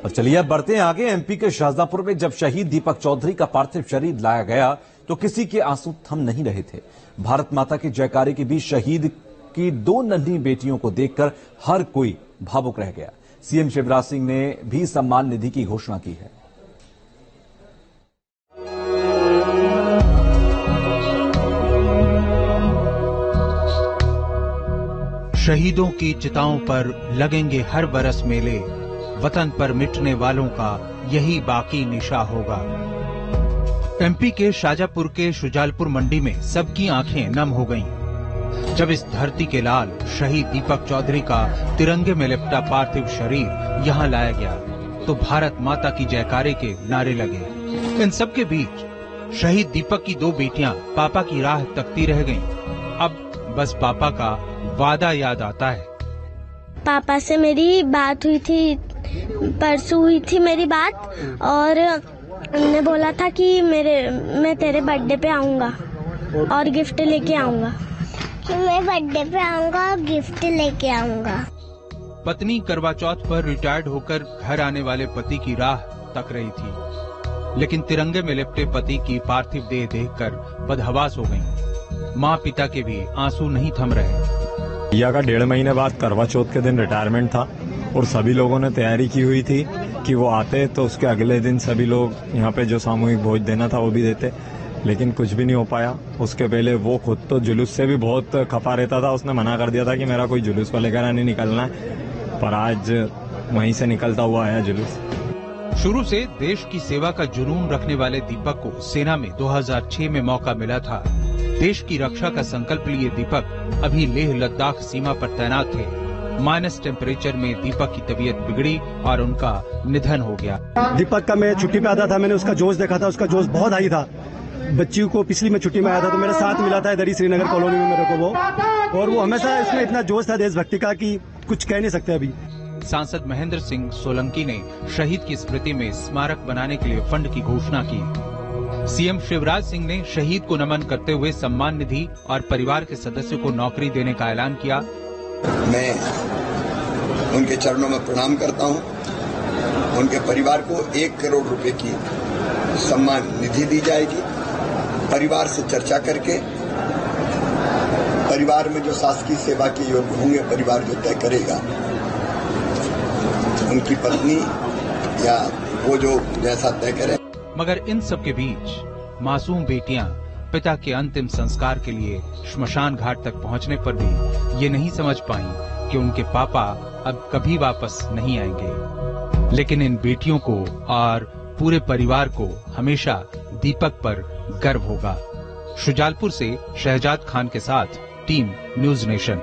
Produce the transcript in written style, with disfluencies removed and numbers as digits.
और चलिए अब बढ़ते हैं आगे। एमपी के शाहजहांपुर में जब शहीद दीपक चौधरी का पार्थिव शरीर लाया गया तो किसी के आंसू थम नहीं रहे थे। भारत माता के जयकारे के बीच शहीद की 2 नन्ही बेटियों को देखकर हर कोई भावुक रह गया। सीएम शिवराज सिंह ने भी सम्मान निधि की घोषणा की है। शहीदों की चिताओं पर लगेंगे हर बरस मेले, वतन पर मिटने वालों का यही बाकी निशा होगा। एमपी के शाहजहांपुर के शुजालपुर मंडी में सबकी आंखें नम हो गईं जब इस धरती के लाल शहीद दीपक चौधरी का तिरंगे में लिपटा पार्थिव शरीर यहां लाया गया तो भारत माता की जयकारे के नारे लगे। इन सब के बीच शहीद दीपक की 2 बेटियां पापा की राह तकती रह गईं। अब बस पापा का वादा याद आता है। पापा से मेरी बात हुई थी, परसों हुई थी मेरी बात, और उन्होंने बोला था कि मैं तेरे बर्थडे पे आऊंगा और गिफ्ट लेके आऊंगा। मैं बर्थडे पे आऊंगा और गिफ्ट लेके आऊंगा। पत्नी करवा चौथ पर रिटायर्ड होकर घर आने वाले पति की राह तक रही थी, लेकिन तिरंगे में लिपटे पति की पार्थिव देह देखकर बदहवास हो गईं। माँ पिता के भी आंसू नहीं थम रहे। भैया का 1.5 महीने बाद करवा चौथ के दिन रिटायरमेंट था और सभी लोगों ने तैयारी की हुई थी कि वो आते तो उसके अगले दिन सभी लोग यहाँ पे जो सामूहिक भोज देना था वो भी देते, लेकिन कुछ भी नहीं हो पाया। उसके पहले वो खुद तो जुलूस से भी बहुत खफा रहता था। उसने मना कर दिया था कि मेरा कोई जुलूस वगैरह नहीं निकलना है, पर आज वहीं से निकलता हुआ आया जुलूस। शुरू से देश की सेवा का जुनून रखने वाले दीपक को सेना में 2006 में मौका मिला था। देश की रक्षा का संकल्प लिए दीपक अभी लेह लद्दाख सीमा पर तैनात थे। माइनस टेम्परेचर में दीपक की तबीयत बिगड़ी और उनका निधन हो गया। दीपक का मैं छुट्टी पे आता था, मैंने उसका जोश देखा था, उसका जोश बहुत हाई था। बच्ची को पिछली में छुट्टी में आया था तो मेरे साथ मिला था इधर ही श्रीनगर कॉलोनी में मेरे को वो, और वो हमेशा इसमें इतना जोश था देशभक्ति का कि कुछ कह नहीं सकते। अभी सांसद महेंद्र सिंह सोलंकी ने शहीद की स्मृति में स्मारक बनाने के लिए फंड की घोषणा की। सीएम शिवराज सिंह ने शहीद को नमन करते हुए सम्मान निधि और परिवार के सदस्यों को नौकरी देने का ऐलान किया। मैं उनके चरणों में प्रणाम करता हूं। उनके परिवार को 1 करोड़ रुपए की सम्मान निधि दी जाएगी। परिवार से चर्चा करके परिवार में जो शासकीय सेवा के योग्य होंगे परिवार जो तय करेगा, उनकी पत्नी या वो जो जैसा तय करे। मगर इन सब के बीच मासूम बेटियां पिता के अंतिम संस्कार के लिए श्मशान घाट तक पहुंचने पर भी ये नहीं समझ पाईं कि उनके पापा अब कभी वापस नहीं आएंगे। लेकिन इन बेटियों को और पूरे परिवार को हमेशा दीपक पर गर्व होगा। शुजालपुर से शहजाद खान के साथ टीम न्यूज नेशन।